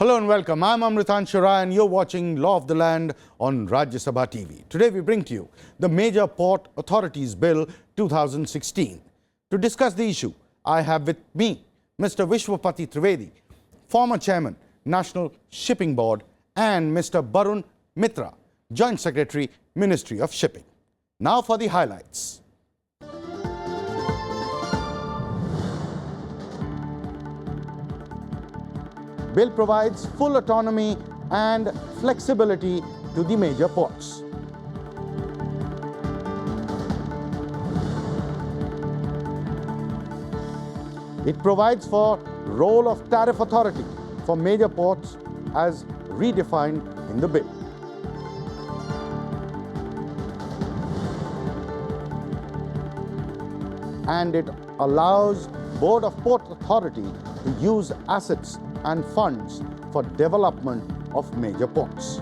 Hello and welcome. I'm Amritanshu Rai and you're watching Law of the Land on Rajya Sabha TV. Today we bring to you the Major Port Authorities Bill 2016. To discuss the issue, I have with me Mr. Vishwapati Trivedi, former Chairman, National Shipping Board, and Mr. Barun Mitra, Joint Secretary, Ministry of Shipping. Now for the highlights. Bill provides full autonomy and flexibility to the major ports. It provides for role of tariff authority for major ports as redefined in the bill. And it allows Board of Port Authority to use assets and funds for development of major ports.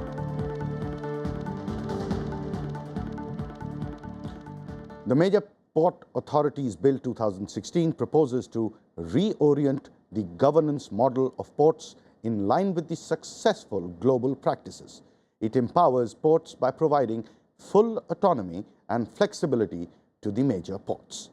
The Major Port Authorities Bill 2016 proposes to reorient the governance model of ports in line with the successful global practices. It empowers ports by providing full autonomy and flexibility to the major ports.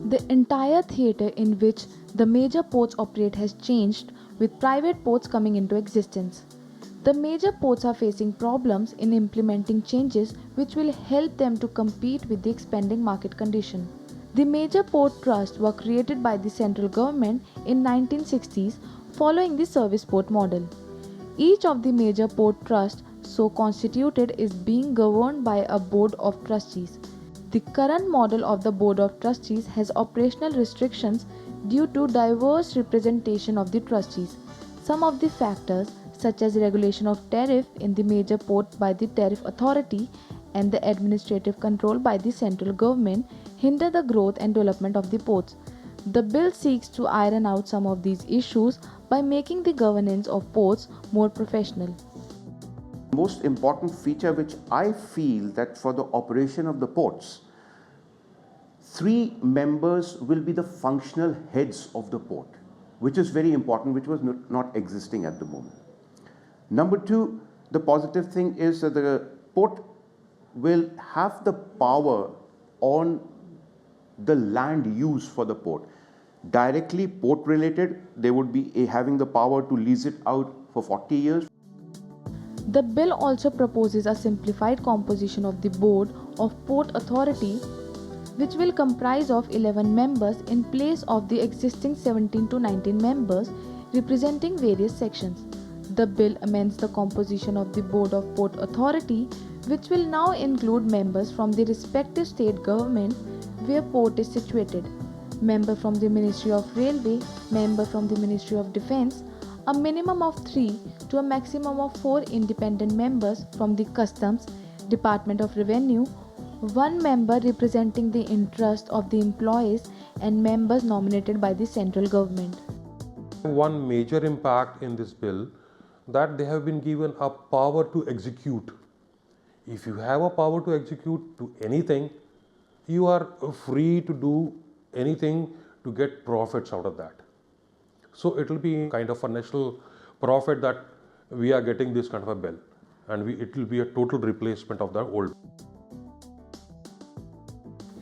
The entire theatre in which the major ports operate has changed, with private ports coming into existence. The major ports are facing problems in implementing changes which will help them to compete with the expanding market condition. The major port trusts were created by the central government in 1960s following the service port model. Each of the major port trusts so constituted is being governed by a board of trustees. The current model of the Board of Trustees has operational restrictions due to diverse representation of the trustees. Some of the factors, such as regulation of tariff in the major port by the tariff authority and the administrative control by the central government, hinder the growth and development of the ports. The bill seeks to iron out some of these issues by making the governance of ports more professional. Most important feature which I feel that for the operation of the ports, 3 members will be the functional heads of the port, which is very important, which was not existing at the moment. Number 2, the positive thing is that the port will have the power on the land use for the port. Directly port related, they would be having the power to lease it out for 40 years. The bill also proposes a simplified composition of the Board of Port Authority, which will comprise of 11 members in place of the existing 17 to 19 members representing various sections. The bill amends the composition of the Board of Port Authority, which will now include members from the respective state government where port is situated, member from the Ministry of Railway, member from the Ministry of Defence, a minimum of 3 to a maximum of 4 independent members from the Customs, Department of Revenue, 1 member representing the interest of the employees, and members nominated by the central government. One major impact in this bill that they have been given a power to execute. If you have a power to execute to anything, you are free to do anything to get profits out of that. So it will be kind of a national profit that we are getting this kind of a bill, and it will be a total replacement of the old.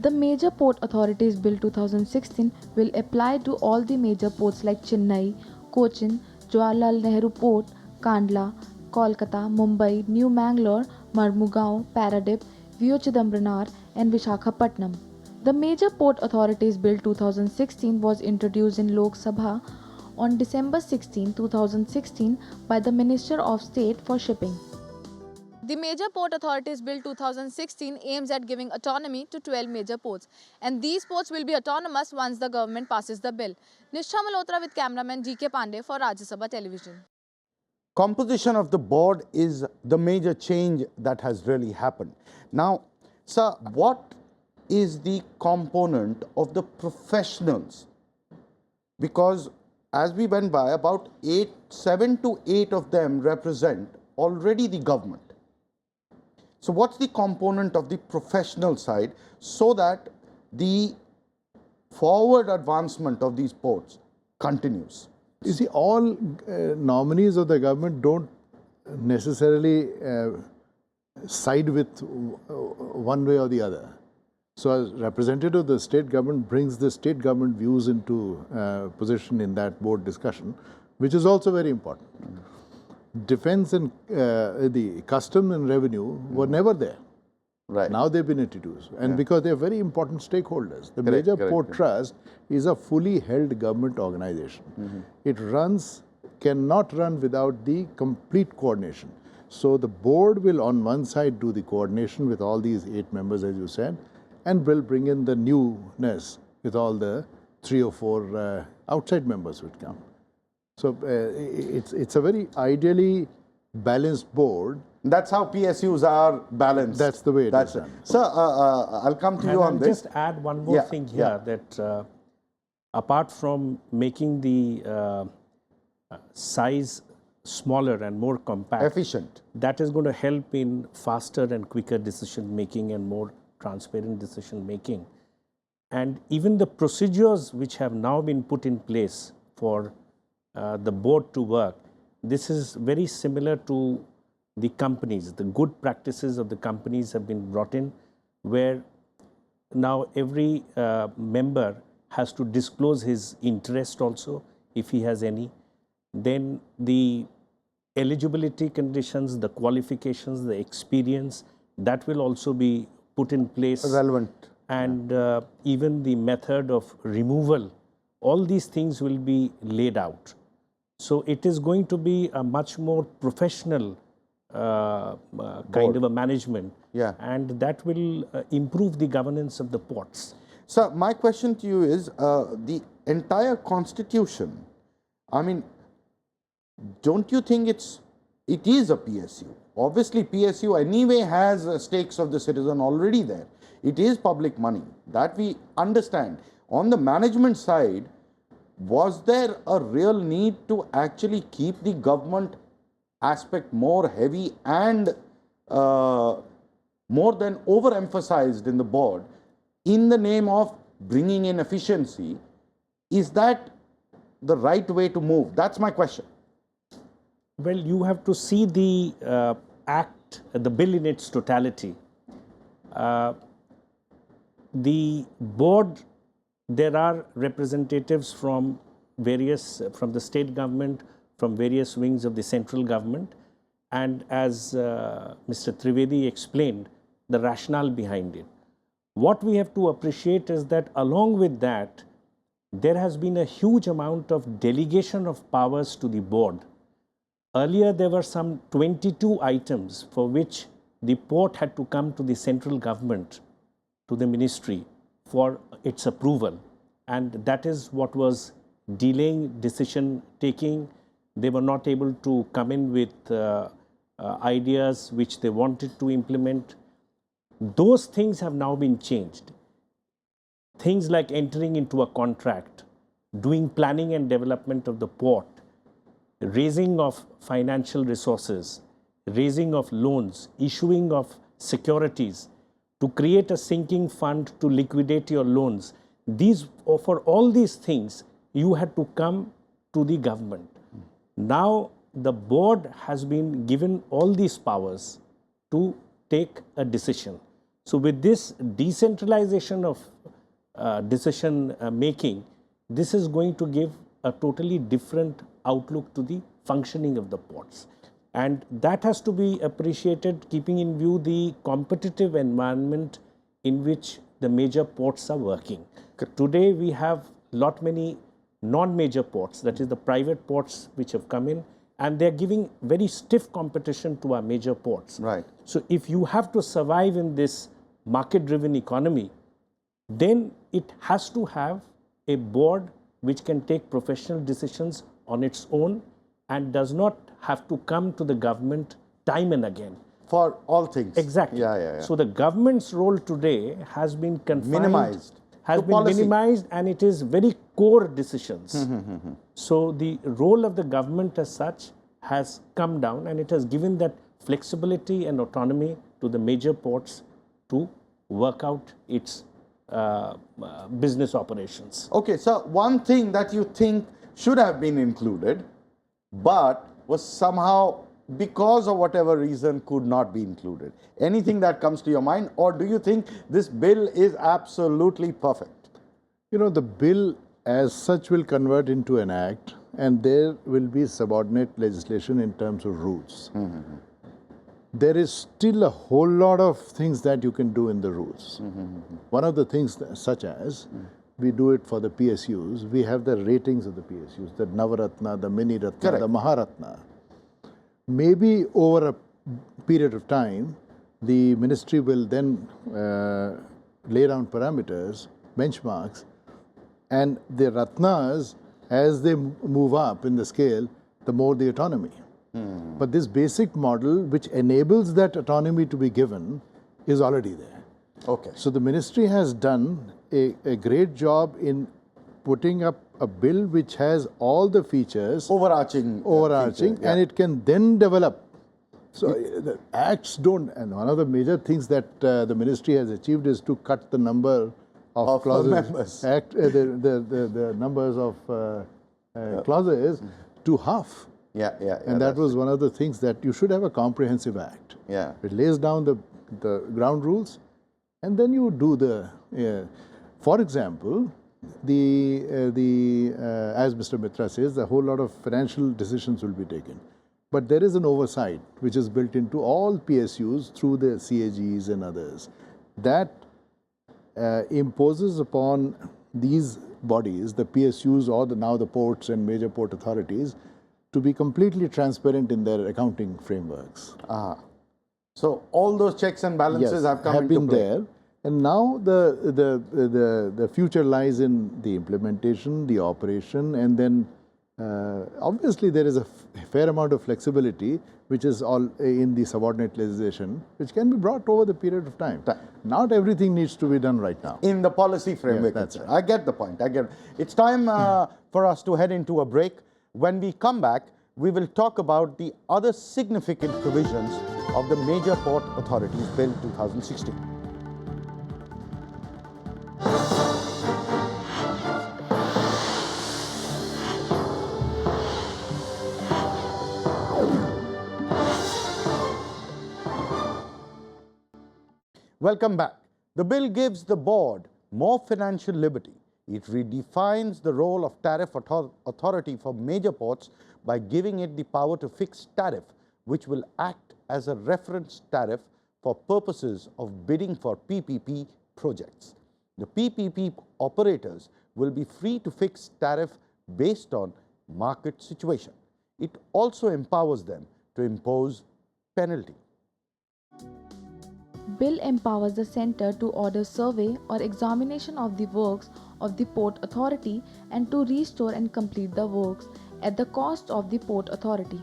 The Major Port Authorities Bill 2016 will apply to all the major ports like Chennai, Cochin, Jawaharlal Nehru Port, Kandla, Kolkata, Mumbai, New Mangalore, Marmugao, Paradip, Vio Chidambaram and Vishakhapatnam. The Major Port Authorities Bill 2016 was introduced in Lok Sabha on December 16, 2016 by the Minister of State for Shipping. The Major Port Authorities Bill 2016 aims at giving autonomy to 12 major ports, and these ports will be autonomous once the government passes the bill. Nisha Malhotra with cameraman GK Pandey for Rajya Sabha Television. Composition of the board is the major change that has really happened. Now, sir, what is the component of the professionals? Because as we went by, about 7 to 8 of them represent already the government. So what's the component of the professional side so that the forward advancement of these ports continues? You see, all nominees of the government don't necessarily side with one way or the other. So, as representative of the state government brings the state government views into position in that board discussion, which is also very important. Defense and the custom and revenue were never there. Right. Now they've been introduced, and because they're very important stakeholders. The Major Port Trust is a fully held government organization. It cannot run without the complete coordination. So the board will on one side do the coordination with all these 8 members, as you said, and will bring in the newness with all the 3 or 4 outside members would come. So it's a very ideally balanced board. That's how PSUs are balanced. That's the way it is done. Sir, I'll come to you on I'll this. just add one more thing here, that apart from making the size smaller and more compact, Efficient. that is going to help in faster and quicker decision making and more transparent decision making. And even the procedures which have now been put in place for the board to work, this is very similar to the companies. The good practices of the companies have been brought in, where now every member has to disclose his interest also, if he has any. Then the eligibility conditions, the qualifications, the experience, that will also be put in place. Relevant. And even the method of removal, all these things will be laid out. So it is going to be a much more professional kind of a management, and that will improve the governance of the ports. So my question to you is, the entire constitution, I mean, don't you think it is a PSU? Obviously, PSU anyway has stakes of the citizen already there. It is public money, that we understand. On the management side, was there a real need to actually keep the government aspect more heavy and more than overemphasized in the board in the name of bringing in efficiency? Is that the right way to move? That's my question. Well, you have to see the act, the bill in its totality. The board, there are representatives from the state government, from various wings of the central government, and as Mr. Trivedi explained, the rationale behind it. What we have to appreciate is that along with that, there has been a huge amount of delegation of powers to the board. Earlier, there were some 22 items for which the port had to come to the central government, to the ministry, for its approval. And that is what was delaying decision taking. They were not able to come in with ideas which they wanted to implement. Those things have now been changed. Things like entering into a contract, doing planning and development of the port, raising of financial resources, raising of loans, issuing of securities, to create a sinking fund to liquidate your loans. For all these things, you had to come to the government. Now, the board has been given all these powers to take a decision. So, with this decentralization of decision making, this is going to give a totally different outlook to the functioning of the ports. And that has to be appreciated, keeping in view the competitive environment in which the major ports are working. Today, we have many non-major ports, that is the private ports which have come in, and they're giving very stiff competition to our major ports. Right. So if you have to survive in this market-driven economy, then it has to have a board which can take professional decisions on its own and does not have to come to the government time and again. For all things. Exactly. So the government's role today has been confined, minimized, and it is very core decisions. So the role of the government as such has come down, and it has given that flexibility and autonomy to the major ports to work out its business operations. Okay, so one thing that you think should have been included, but was somehow, because of whatever reason, could not be included. Anything that comes to your mind, or do you think this bill is absolutely perfect? You know, the bill as such will convert into an act, and there will be subordinate legislation in terms of rules. There is still a whole lot of things that you can do in the rules. One of the things such as we do it for the PSUs, we have the ratings of the PSUs, the Navaratna, the Mini Ratna, Correct. the Maharatna. Maybe over a period of time, the ministry will then lay down parameters, benchmarks, and the Ratnas, as they move up in the scale, the more the autonomy. But this basic model, which enables that autonomy to be given, is already there. Okay. So the ministry has done a great job in putting up a bill which has all the features, Overarching. overarching, feature, yeah. and it can then develop. So the acts don't, and one of the major things that the ministry has achieved is to cut the number of clauses, members. the numbers of clauses to half. Yeah, yeah. And that was one of the things that you should have a comprehensive act. Yeah. It lays down the ground rules, and then you do the. For example, as Mr. Mitra says, a whole lot of financial decisions will be taken. But there is an oversight which is built into all PSUs through the CAGs and others that imposes upon these bodies, the PSUs or now the ports and major port authorities, to be completely transparent in their accounting frameworks. So all those checks and balances have come into been play. there. And now the future lies in the implementation, the operation, and then obviously there is a fair amount of flexibility which is all in the subordinate legislation, which can be brought over the period of time. Not everything needs to be done right now. In the policy framework. Yes, that's right. I get the point. I get it. It's time for us to head into a break. When we come back, we will talk about the other significant provisions of the Major Port Authorities Bill 2016. Welcome back. The bill gives the board more financial liberty. It redefines the role of tariff authority for major ports by giving it the power to fix tariff, which will act as a reference tariff for purposes of bidding for PPP projects. The PPP operators will be free to fix tariff based on market situation. It also empowers them to impose penalty. Bill empowers the centre to order survey or examination of the works of the Port Authority and to restore and complete the works at the cost of the Port Authority.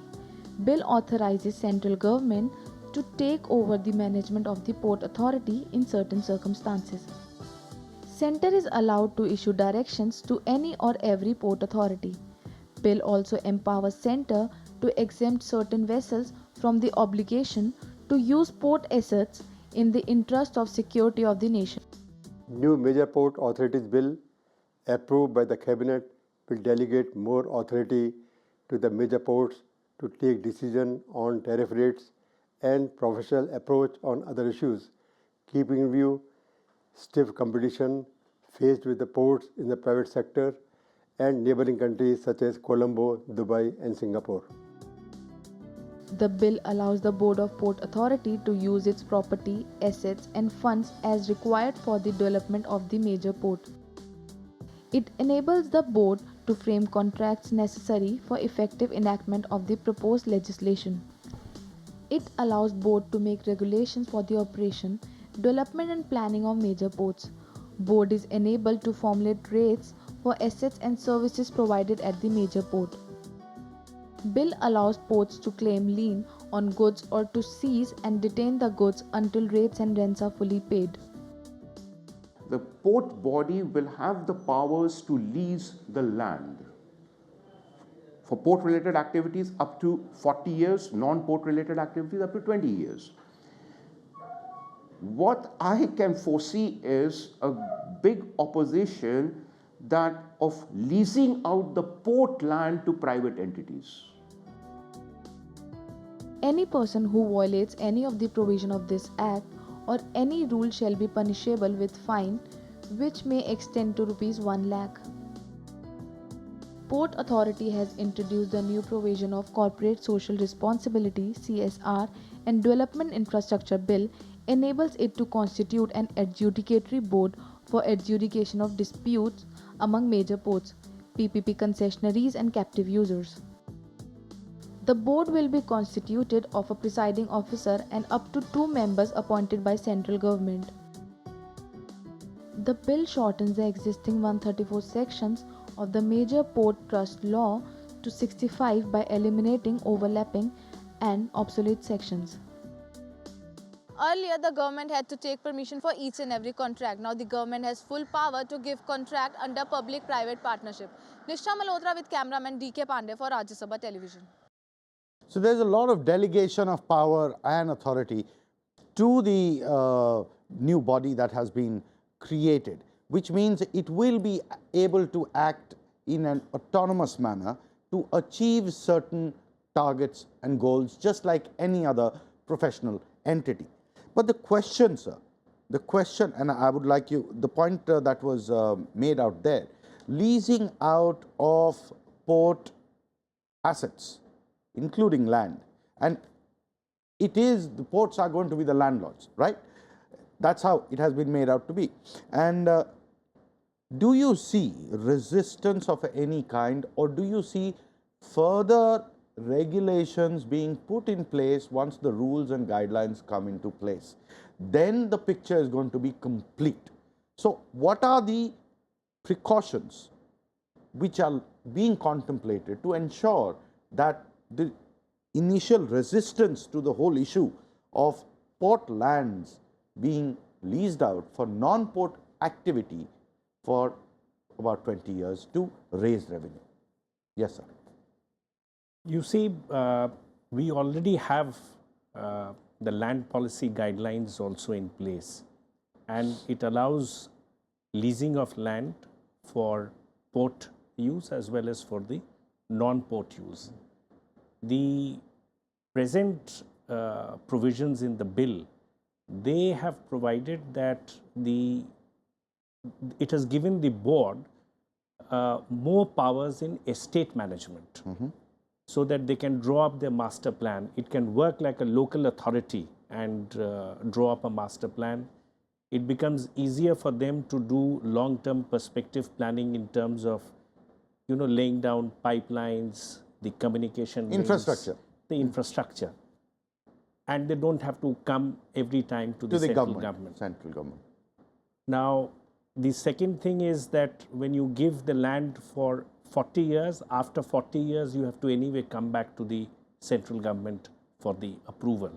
Bill authorizes central government to take over the management of the Port Authority in certain circumstances. Centre is allowed to issue directions to any or every Port Authority. Bill also empowers Centre to exempt certain vessels from the obligation to use port assets in the interest of security of the nation. New Major Port Authorities Bill approved by the Cabinet will delegate more authority to the major ports to take decision on tariff rates and professional approach on other issues, keeping in view stiff competition faced with the ports in the private sector and neighboring countries such as Colombo, Dubai and Singapore. The bill allows the Board of Port Authority to use its property, assets and funds as required for the development of the major port. It enables the board to frame contracts necessary for effective enactment of the proposed legislation. It allows board to make regulations for the operation, development and planning of major ports. Board is enabled to formulate rates for assets and services provided at the major port. Bill allows ports to claim lien on goods or to seize and detain the goods until rates and rents are fully paid. The port body will have the powers to lease the land for port-related activities up to 40 years, non-port related activities up to 20 years. what I can foresee is a big opposition that of leasing out the port land to private entities. Any person who violates any of the provision of this Act or any rule shall be punishable with fine, which may extend to Rs 1 lakh. Port Authority has introduced the new provision of Corporate Social Responsibility (CSR) and Development Infrastructure Bill enables it to constitute an adjudicatory board for adjudication of disputes among major ports, PPP concessionaries and captive users. The board will be constituted of a presiding officer and up to 2 members appointed by central government. The bill shortens the existing 134 sections of the Major Port Trust Law to 65 by eliminating overlapping and obsolete sections. Earlier, the government had to take permission for each and every contract. Now, the government has full power to give contract under public-private partnership. Nisha Malhotra with cameraman DK Pandey for Rajya Sabha Television. So there's a lot of delegation of power and authority to the new body that has been created, which means it will be able to act in an autonomous manner to achieve certain targets and goals, just like any other professional entity. But the question, sir, the question, and I would like you, the point that was made out there, leasing out of port assets, including land, and it is, the ports are going to be the landlords, right? That's how it has been made out to be. And do you see resistance of any kind, or do you see further regulations being put in place once the rules and guidelines come into place? Then the picture is going to be complete. So what are the precautions which are being contemplated to ensure that the initial resistance to the whole issue of port lands being leased out for non-port activity for about 20 years to raise revenue? Yes, sir. You see, we already have the land policy guidelines also in place, and it allows leasing of land for port use as well as for the non-port use. The present provisions in the bill, they have provided that it has given the board more powers in estate management, so that they can draw up their master plan. It can work like a local authority and draw up a master plan. It becomes easier for them to do long-term perspective planning in terms of, laying down pipelines, the communication Infrastructure. links, the infrastructure. And they don't have to come every time to the central government. Central government. Now, the second thing is that when you give the land for 40 years, after 40 years, you have to anyway come back to the central government for the approval.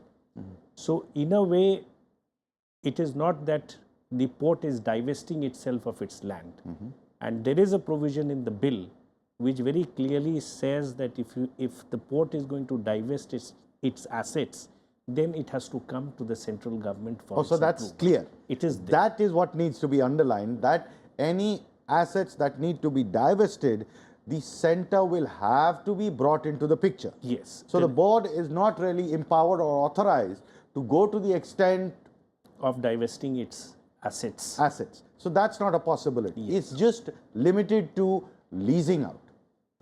So, in a way, it is not that the port is divesting itself of its land. And there is a provision in the bill which very clearly says that if the port is going to divest its assets, then it has to come to the central government for Oh, so that's approval. clear. It is That is what needs to be underlined, that any assets that need to be divested, the center will have to be brought into the picture. Yes. So the board is not really empowered or authorized to go to the extent of divesting its assets. So that's not a possibility. Yes. It's just limited to leasing out.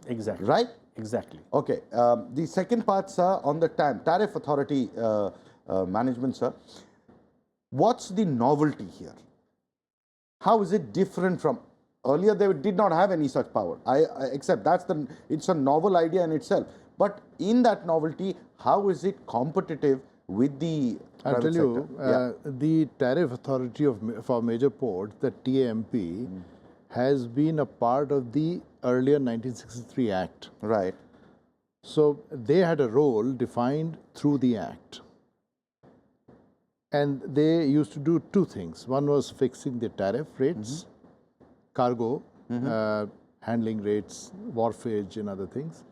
Exactly. Right? Exactly. Okay. The second part, sir, on the tariff authority management, sir. What's the novelty here? How is it different from earlier? They did not have any such power. I accept it's a novel idea in itself. But in that novelty, how is it competitive with the I'll private tell you, sector? the tariff authority for major ports, the TAMP, has been a part of the earlier 1963 Act. Right. So they had a role defined through the Act. And they used to do two things. One was fixing the tariff rates, cargo, handling rates, wharfage and other things.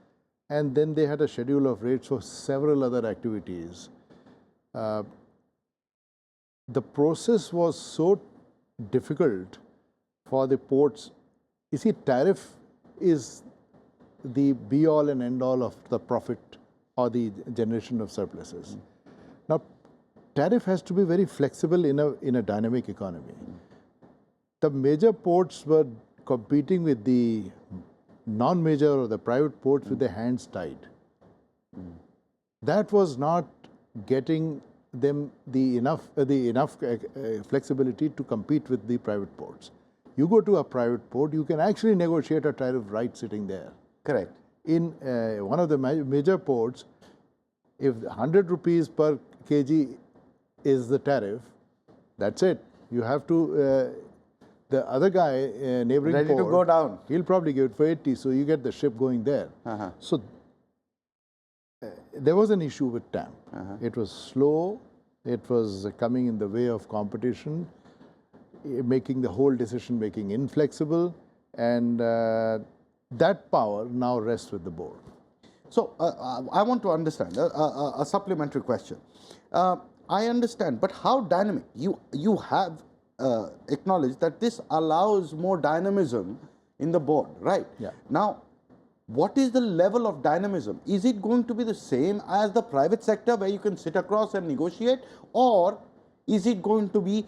And then they had a schedule of rates for several other activities. the process was so difficult for the ports. You see, tariff is the be-all and end-all of the profit or the generation of surpluses. Now, tariff has to be very flexible in a dynamic economy. The major ports were competing with the non-major or the private ports with their hands tied. That was not getting them the enough flexibility to compete with the private ports. You go to a private port, you can actually negotiate a tariff right sitting there. Correct. In one of the major ports, if 100 rupees per kg is the tariff, that's it. You have to, the other guy, neighboring ready port, to go down. He'll probably give it for 80, so you get the ship going there. So there was an issue with TAMP. It was slow, it was coming in the way of competition, making the whole decision making inflexible, and that power now rests with the board. So I want to understand a supplementary question. I understand, but how dynamic? You have acknowledged that this allows more dynamism in the board, right? Yeah. Now, what is the level of dynamism? Is it going to be the same as the private sector where you can sit across and negotiate, or is it going to be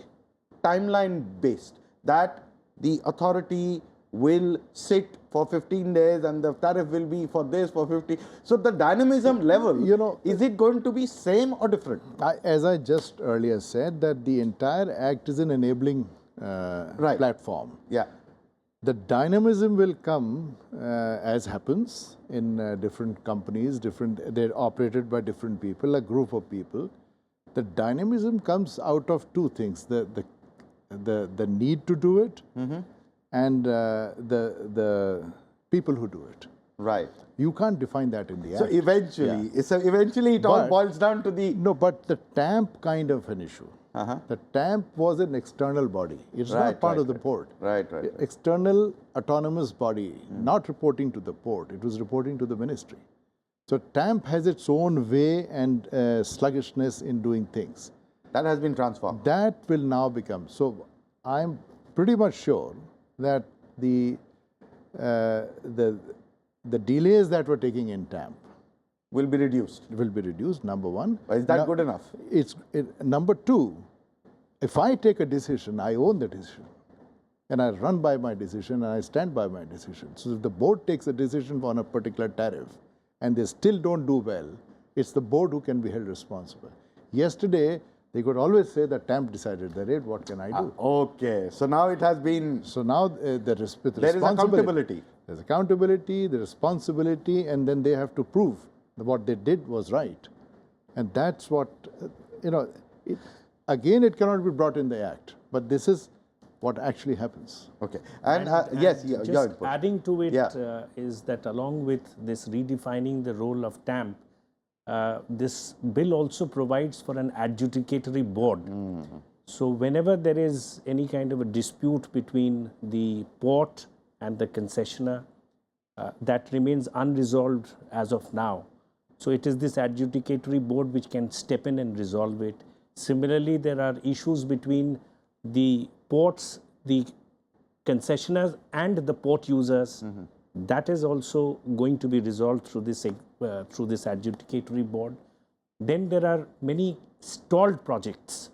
timeline based, that the authority will sit for 15 days and the tariff will be for this for 50? So the dynamism level, is it going to be same or different? As I just earlier said, that the entire act is an enabling platform. Yeah. The dynamism will come as happens in different companies, they're operated by different people, a group of people. The dynamism comes out of two things: the need to do it, and the people who do it. Right. You can't define that in the act. So eventually, it all boils down to the but the TAMP kind of an issue. The TAMP was an external body. It's not part of the port. Right. External autonomous body, not reporting to the port. It was reporting to the ministry. So TAMP has its own way and sluggishness in doing things. That has been transformed. That will now become. So I'm pretty much sure that the delays that were taking in TAMP will be reduced. Number one. Is that good enough? Number two, if I take a decision, I own the decision. And I run by my decision and I stand by my decision. So if the board takes a decision on a particular tariff and they still don't do well, it's the board who can be held responsible. Yesterday, they could always say that TAMP decided the rate, what can I do? Okay, so now it has been... So now there is accountability. There's accountability, the responsibility, and then they have to prove that what they did was right. And that's what, again, it cannot be brought in the act, but this is what actually happens. Okay, and yes, just adding to it is that along with this redefining the role of TAMP, this bill also provides for an adjudicatory board. So whenever there is any kind of a dispute between the port and the concessionaire, that remains unresolved as of now. So it is this adjudicatory board which can step in and resolve it. Similarly, there are issues between the ports, the concessionaires and the port users. That is also going to be resolved through this adjudicatory board. Then there are many stalled projects,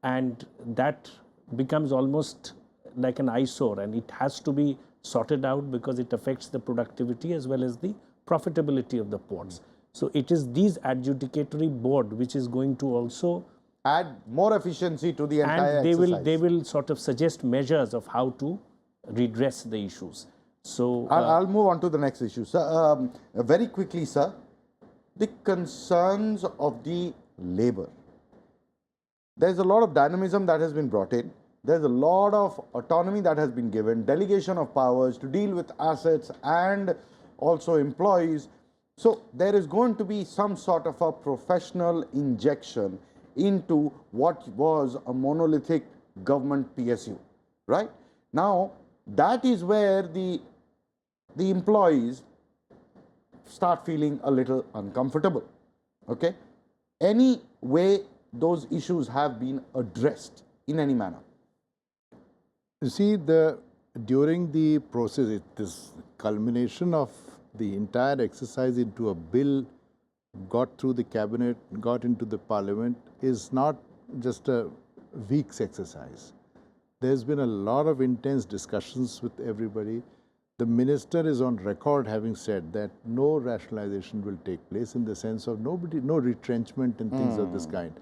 and that becomes almost like an eyesore, and it has to be sorted out because it affects the productivity as well as the profitability of the ports. So it is these adjudicatory board which is going to also add more efficiency to the entire exercise. And they will sort of suggest measures of how to redress the issues. So I'll move on to the next issue, sir. Very quickly, sir, the concerns of the labor. There's a lot of dynamism that has been brought in. There's a lot of autonomy that has been given, delegation of powers to deal with assets and also employees. So there is going to be some sort of a professional injection into what was a monolithic government PSU, right? Now, that is where the employees start feeling a little uncomfortable, okay? Any way those issues have been addressed in any manner? You see, during the process, this culmination of the entire exercise into a bill got through the cabinet, got into the parliament, is not just a week's exercise. There's been a lot of intense discussions with everybody. The minister is on record having said that no rationalization will take place, in the sense of no retrenchment and things of this kind.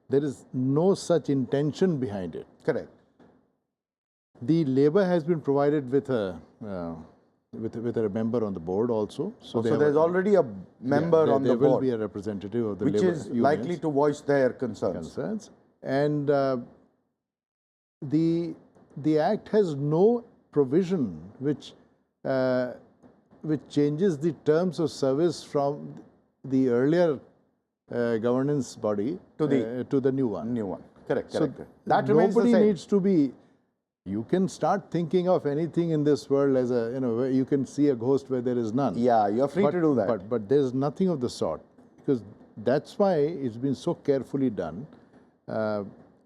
There is no such intention behind it. Correct. The Labour has been provided with a member on the board also. So there's already a member on the board. There will be a representative of the Labour unions, which is likely to voice their concerns. And the Act has no provision which changes the terms of service from the earlier governance body to the new one. Correct. So that remains the same. Nobody needs to be. You can start thinking of anything in this world as where you can see a ghost where there is none. Yeah, you're free to do that. But there's nothing of the sort, because that's why it's been so carefully done.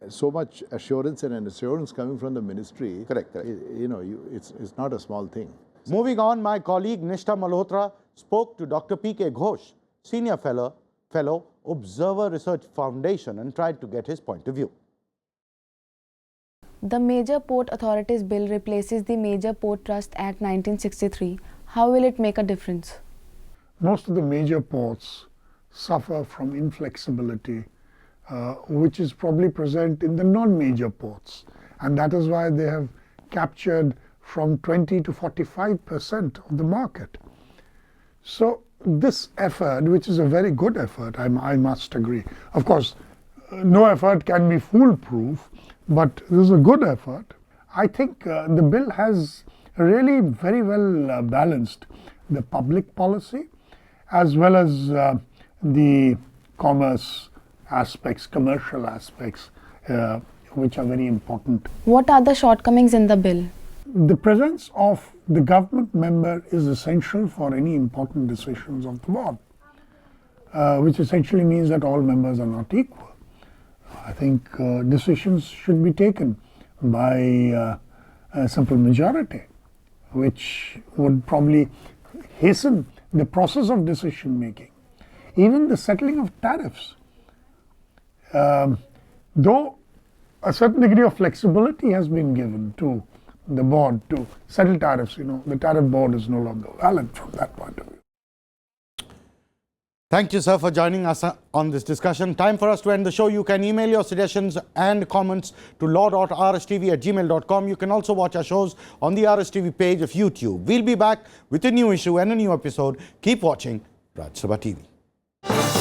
So much assurance coming from the ministry. Correct. It's not a small thing. Moving on, my colleague Nishtha Malhotra spoke to Dr. P.K. Ghosh, Senior Fellow, Observer Research Foundation, and tried to get his point of view. The Major Port Authorities Bill replaces the Major Port Trust Act 1963. How will it make a difference? Most of the major ports suffer from inflexibility, which is probably present in the non-major ports. And that is why they have captured from 20 to 45% of the market. So this effort, which is a very good effort, I must agree. Of course, no effort can be foolproof, but this is a good effort. I think the bill has really very well balanced the public policy as well as the commerce aspects, commercial aspects, which are very important. What are the shortcomings in the bill? The presence of the government member is essential for any important decisions of the board, which essentially means that all members are not equal. I think decisions should be taken by a simple majority, which would probably hasten the process of decision making. Even the settling of tariffs, though a certain degree of flexibility has been given to the board to settle tariffs, the tariff board is no longer valid from that point of view. Thank you, sir, for joining us on this discussion. Time for us to end the show. You can email your suggestions and comments to law.rstv@gmail.com. You can also watch our shows on the RSTV page of YouTube. We'll be back with a new issue and a new episode. Keep watching Rajya Sabha TV.